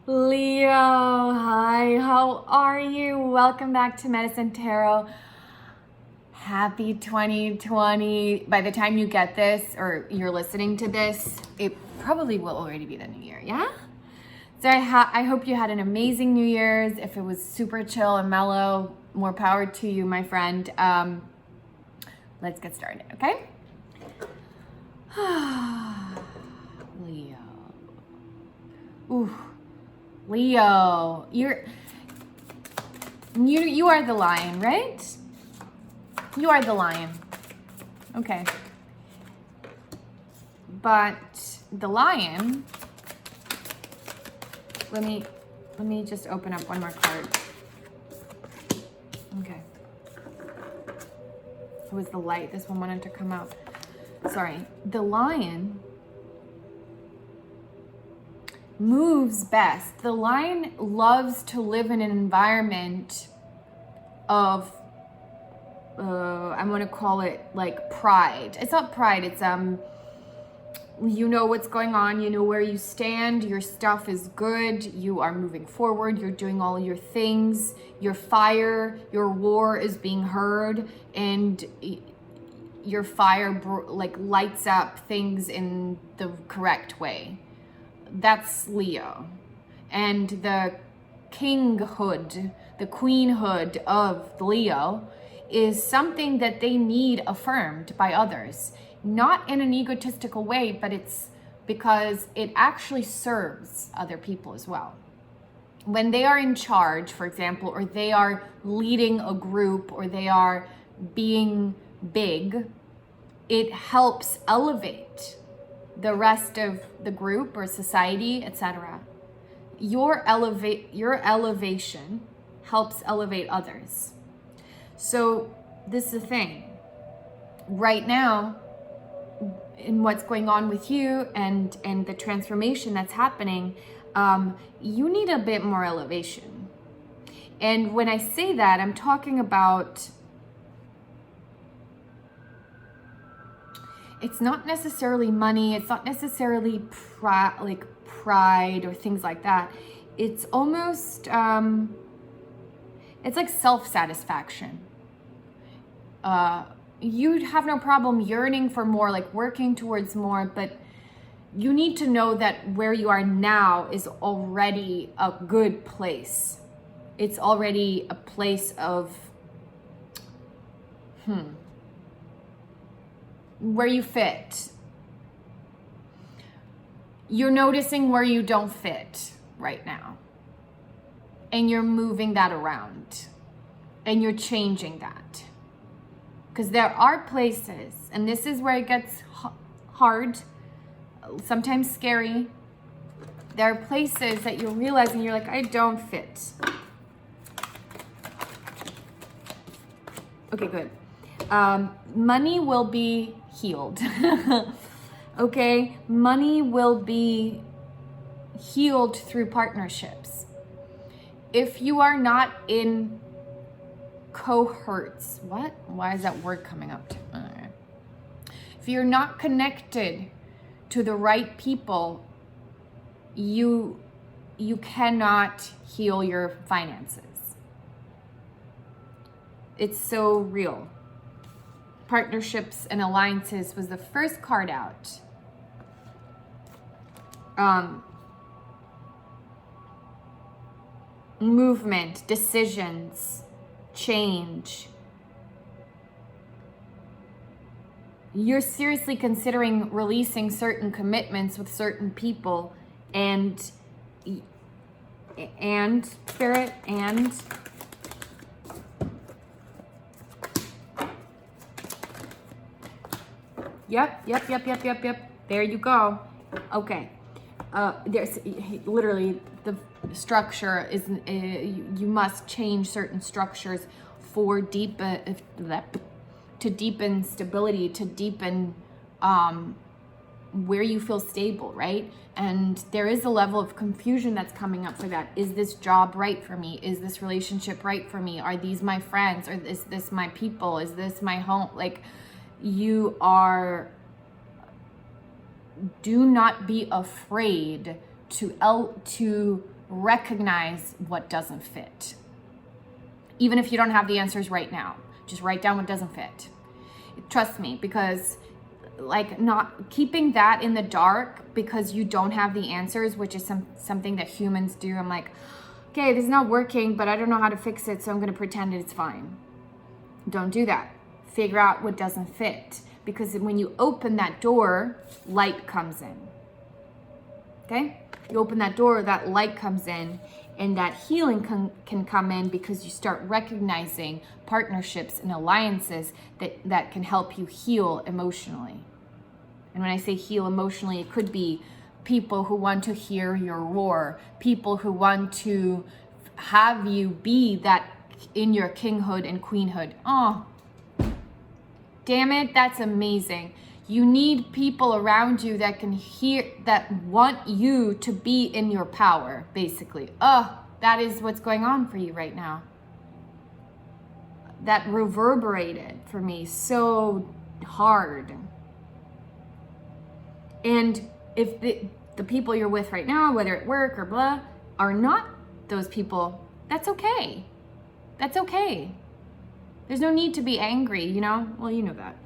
Leo, hi, how are you? Welcome back to Medicine Tarot. Happy 2020. By the time you get this or you're listening to this, it probably will already be the new year, yeah? So I hope you had an amazing New Year's. If it was super chill and mellow, more power to you, my friend. Let's get started, okay? Leo. Ooh. Leo, you are the lion, right? You are the lion. Okay. But the lion, let me just open up one more card. Okay. It was the light. This one wanted to come out. Sorry. The lion moves best. The lion loves to live in an environment of, I'm gonna call it like pride. It's not pride, it's, you know what's going on, you know where you stand, your stuff is good, you are moving forward, you're doing all your things, your fire, your roar is being heard, and your fire like lights up things in the correct way. That's Leo. And the kinghood, the queenhood of Leo is something that they need affirmed by others. Not in an egotistical way, but it's because it actually serves other people as well. When they are in charge, for example, or they are leading a group, or they are being big, it helps elevate the rest of the group or society, etc. Your elevation helps elevate others. So this is the thing. Right now, in what's going on with you and the transformation that's happening, you need a bit more elevation. And when I say that, I'm talking about, it's not necessarily money, it's not necessarily pride or things like that. It's almost, it's like self-satisfaction. You'd have no problem yearning for more, like working towards more, but you need to know that where you are now is already a good place. It's already a place of, where you fit. You're noticing where you don't fit right now. And you're moving that around. And you're changing that. Because there are places, and this is where it gets hard, sometimes scary. There are places that you're realizing you're like, I don't fit. Okay, good. Money will be healed. Okay, money will be healed through partnerships. If you are not in cohorts, why is that word coming up? If you're not connected to the right people, you cannot heal your finances. It's so real. Partnerships and alliances was the first card out. Movement, decisions, change. You're seriously considering releasing certain commitments with certain people, and spirit, and Yep. There you go. Okay. There's literally the structure is, you must change certain structures for to deepen stability, to deepen where you feel stable, right? And there is a level of confusion that's coming up for that. Is this job right for me? Is this relationship right for me? Are these my friends? Or is this my people? Is this my home? Like, you are, do not be afraid to recognize what doesn't fit. Even if you don't have the answers right now, just write down what doesn't fit. Trust me, because like not keeping that in the dark because you don't have the answers, which is something that humans do. I'm like, okay, this is not working, but I don't know how to fix it, so I'm going to pretend it's fine. Don't do that. Figure out what doesn't fit, because when you open that door, light comes in. Okay? You open that door, that light comes in, and that healing can come in because you start recognizing partnerships and alliances that can help you heal emotionally. And when I say heal emotionally, it could be people who want to hear your roar, people who want to have you be that in your kinghood and queenhood. Oh, damn it, that's amazing. You need people around you that can hear, that want you to be in your power, basically. Oh, that is what's going on for you right now. That reverberated for me so hard. And if the people you're with right now, whether at work or blah, are not those people, that's okay. That's okay. There's no need to be angry, you know? Well, you know that.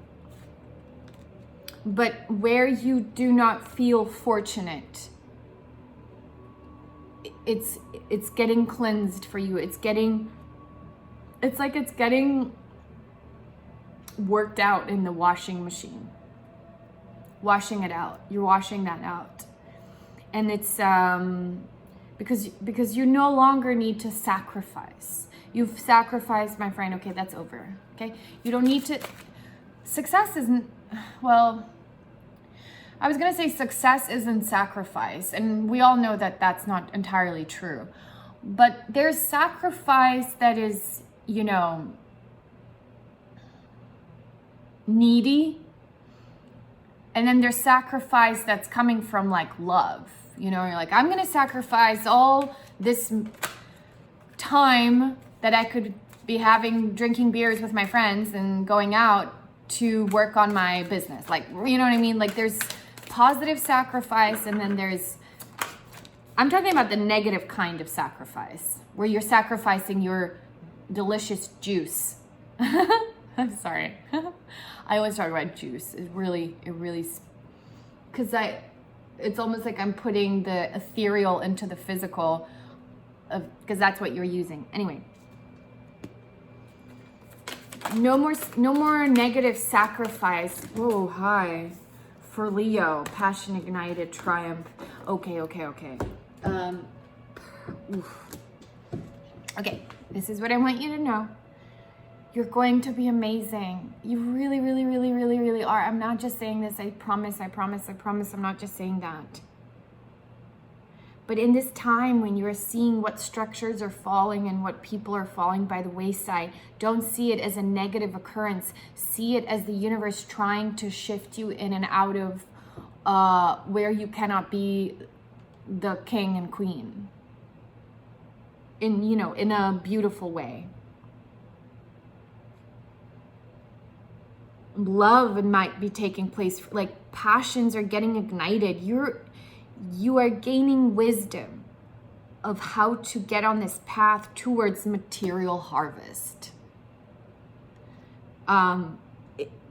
But where you do not feel fortunate, it's getting cleansed for you. It's like it's getting worked out in the washing machine. Washing it out. You're washing that out. And it's because you no longer need to sacrifice. You've sacrificed, my friend. Okay, that's over. Okay? You don't need to. Success isn't, well, I was going to say success isn't sacrifice. And we all know that that's not entirely true. But there's sacrifice that is, you know, needy. And then there's sacrifice that's coming from like love. You know, you're like, I'm going to sacrifice all this time that I could be drinking beers with my friends and going out to work on my business. Like, you know what I mean? Like there's positive sacrifice, and then I'm talking about the negative kind of sacrifice where you're sacrificing your delicious juice. I'm sorry. I always talk about juice. It really, because it's almost like I'm putting the ethereal into the physical, because that's what you're using. Anyway, no more negative sacrifice. Oh, hi. For Leo, passion ignited, triumph. Okay. Okay, this is what I want you to know. You're going to be amazing. You really, really, really, really, really are. I'm not just saying this. I promise. I'm not just saying that. But in this time when you're seeing what structures are falling and what people are falling by the wayside, don't see it as a negative occurrence. See it as the universe trying to shift you in and out of where you cannot be the king and queen. In a beautiful way. Love might be taking place, like passions are getting ignited. You are gaining wisdom of how to get on this path towards material harvest.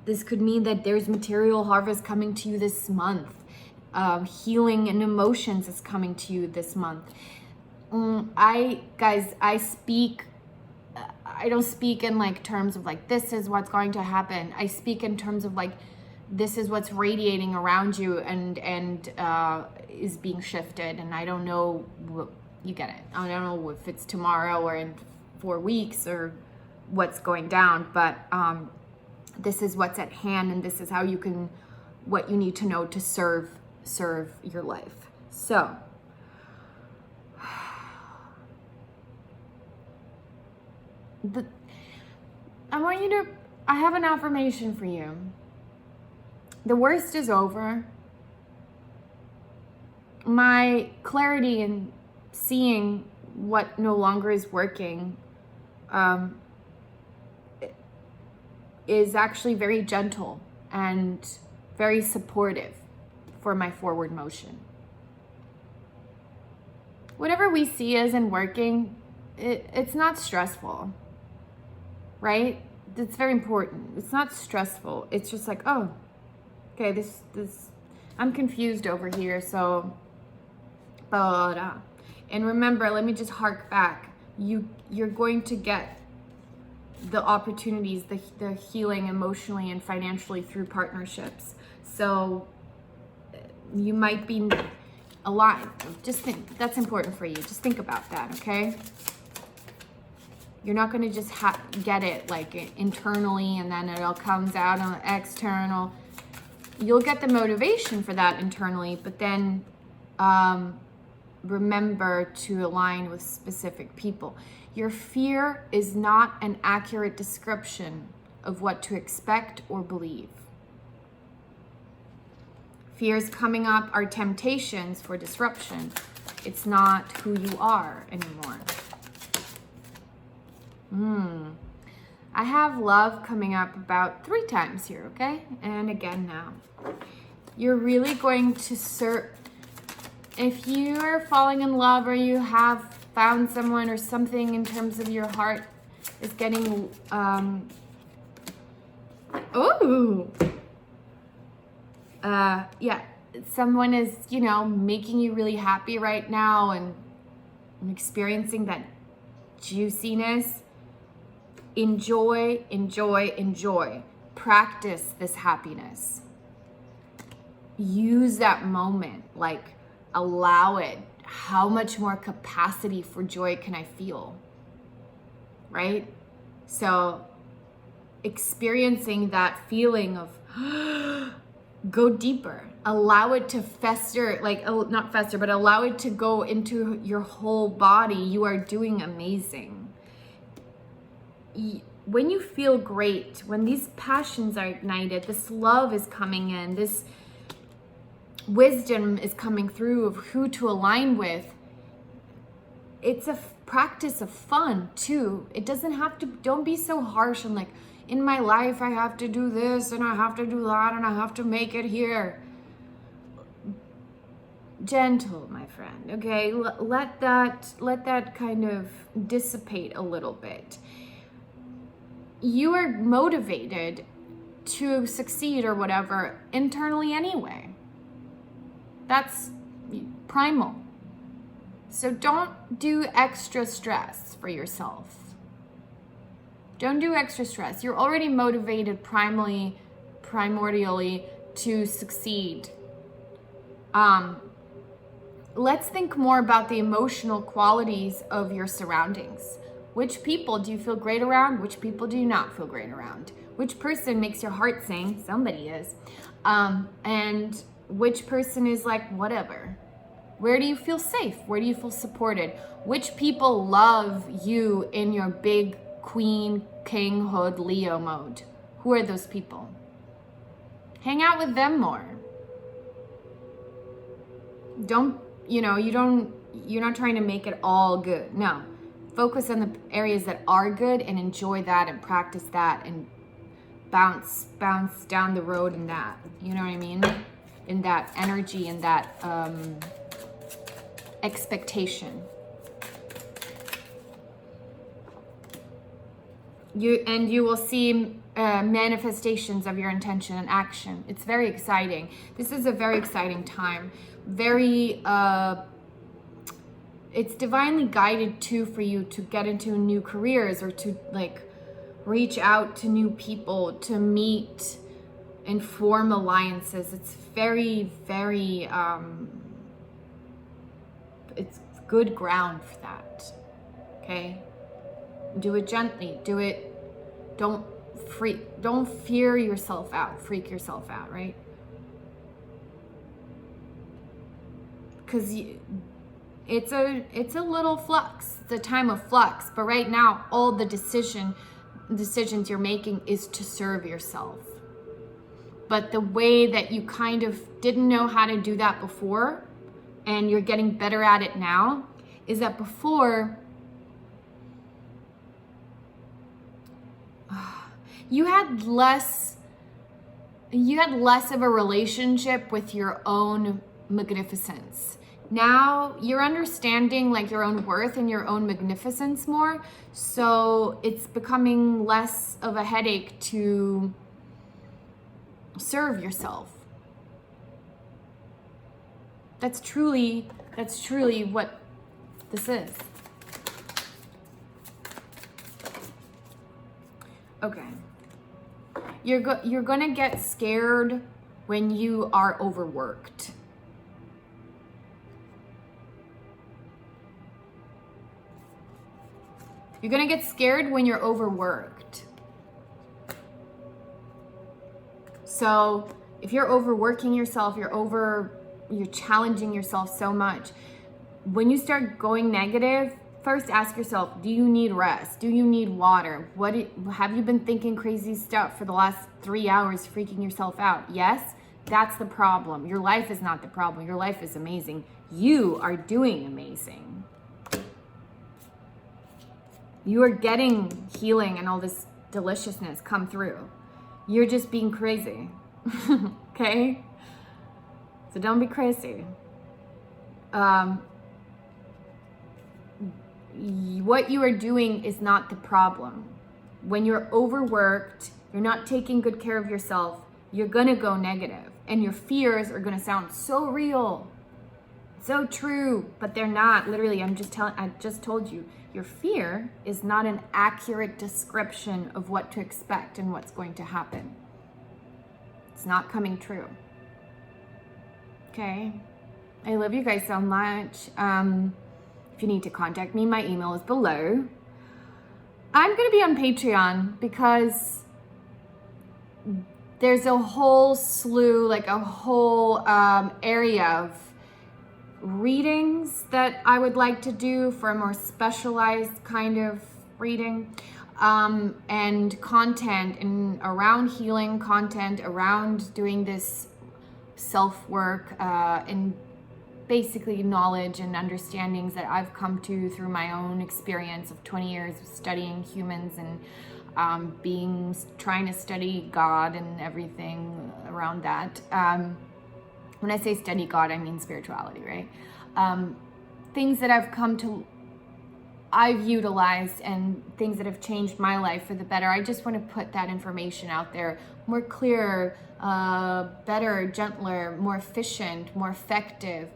This could mean that there's material harvest coming to you this month. Healing and emotions is coming to you this month. I don't speak in like terms of like, this is what's going to happen. I speak in terms of like, this is what's radiating around you and is being shifted. And I don't know, you get it. I don't know if it's tomorrow or in 4 weeks or what's going down, but this is what's at hand, and this is how what you need to know to serve your life. So, I have an affirmation for you. The worst is over. My clarity in seeing what no longer is working is actually very gentle and very supportive for my forward motion. whatever we see isn't working, it's not stressful, right? It's very important. It's not stressful. It's just like, oh, okay, this I'm confused over here, so blah, blah. And remember, let me just hark back. You're going to get the opportunities, the healing emotionally and financially through partnerships. So you might be alive. Just think, that's important for you. Just think about that, okay? You're not going to just get it like internally and then it all comes out on the external. You'll get the motivation for that internally, but then remember to align with specific people. Your fear is not an accurate description of what to expect or believe. Fears coming up are temptations for disruption. It's not who you are anymore. I have love coming up about 3 times here, okay? And again now. You're really going to if you are falling in love or you have found someone or something in terms of your heart is getting, yeah, someone is, making you really happy right now and experiencing that juiciness. Enjoy, enjoy, enjoy. Practice this happiness. Use that moment, like allow it. How much more capacity for joy can I feel? Right? So experiencing that feeling of go deeper. Allow it to fester, like not fester, but allow it to go into your whole body. You are doing amazing. When you feel great, when these passions are ignited, this love is coming in, this wisdom is coming through of who to align with, it's a practice of fun too. It doesn't have to, don't be so harsh and like, in my life I have to do this and I have to do that and I have to make it here. Gentle, my friend, okay? Let that kind of dissipate a little bit. You are motivated to succeed or whatever internally anyway. That's primal. So don't do extra stress for yourself. Don't do extra stress. You're already motivated primordially to succeed. Let's think more about the emotional qualities of your surroundings. Which people do you feel great around? Which people do you not feel great around? Which person makes your heart sing? Somebody is. And which person is like, whatever? Where do you feel safe? Where do you feel supported? Which people love you in your big queen, king, hood, Leo mode? Who are those people? Hang out with them more. You're not trying to make it all good. No. Focus on the areas that are good and enjoy that and practice that and bounce down the road in that. You know what I mean? In that energy, in that expectation. You will see manifestations of your intention and action. It's very exciting. This is a very exciting time. Very it's divinely guided too for you to get into new careers or to like reach out to new people, to meet and form alliances. It's very, very, it's good ground for that. Okay. Do it gently. Do it. Don't fear yourself out, freak yourself out, right? Because it's a little flux. It's a time of flux. But right now, all the decisions you're making is to serve yourself. But the way that you kind of didn't know how to do that before, and you're getting better at it now, is that before you had less of a relationship with your own magnificence. Now you're understanding like your own worth and your own magnificence more. So it's becoming less of a headache to serve yourself. That's truly what this is. Okay. You're gonna get scared when you are overworked. You're gonna get scared when you're overworked. So if you're overworking yourself, you're challenging yourself so much. When you start going negative, first ask yourself, do you need rest? Do you need water? Have you been thinking crazy stuff for the last 3 hours, freaking yourself out? Yes, that's the problem. Your life is not the problem. Your life is amazing. You are doing amazing. You are getting healing and all this deliciousness come through. You're just being crazy, okay? So don't be crazy. What you are doing is not the problem. When you're overworked, you're not taking good care of yourself, you're gonna go negative. And your fears are gonna sound so real, so true, but they're not. Literally, I just told you, your fear is not an accurate description of what to expect and what's going to happen. It's not coming true. Okay? I love you guys so much. If you need to contact me, my email is below. I'm going to be on Patreon because there's a whole slew, like a whole area of readings that I would like to do for a more specialized kind of reading, and content and around healing, content around doing this self-work, and basically knowledge and understandings that I've come to through my own experience of 20 years of studying humans and trying to study God and everything around that. When I say study God, I mean spirituality, right? Things that I've utilized and things that have changed my life for the better. I just want to put that information out there more clear, better, gentler, more efficient, more effective,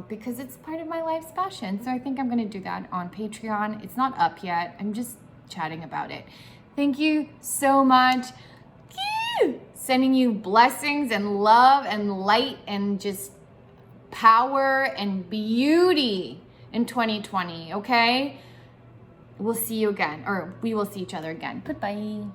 because it's part of my life's passion. So I think I'm going to do that on Patreon. It's not up yet. I'm just chatting about it. Thank you so much. Sending you blessings and love and light and just power and beauty in 2020, okay? We'll see you again, or we will see each other again. Goodbye.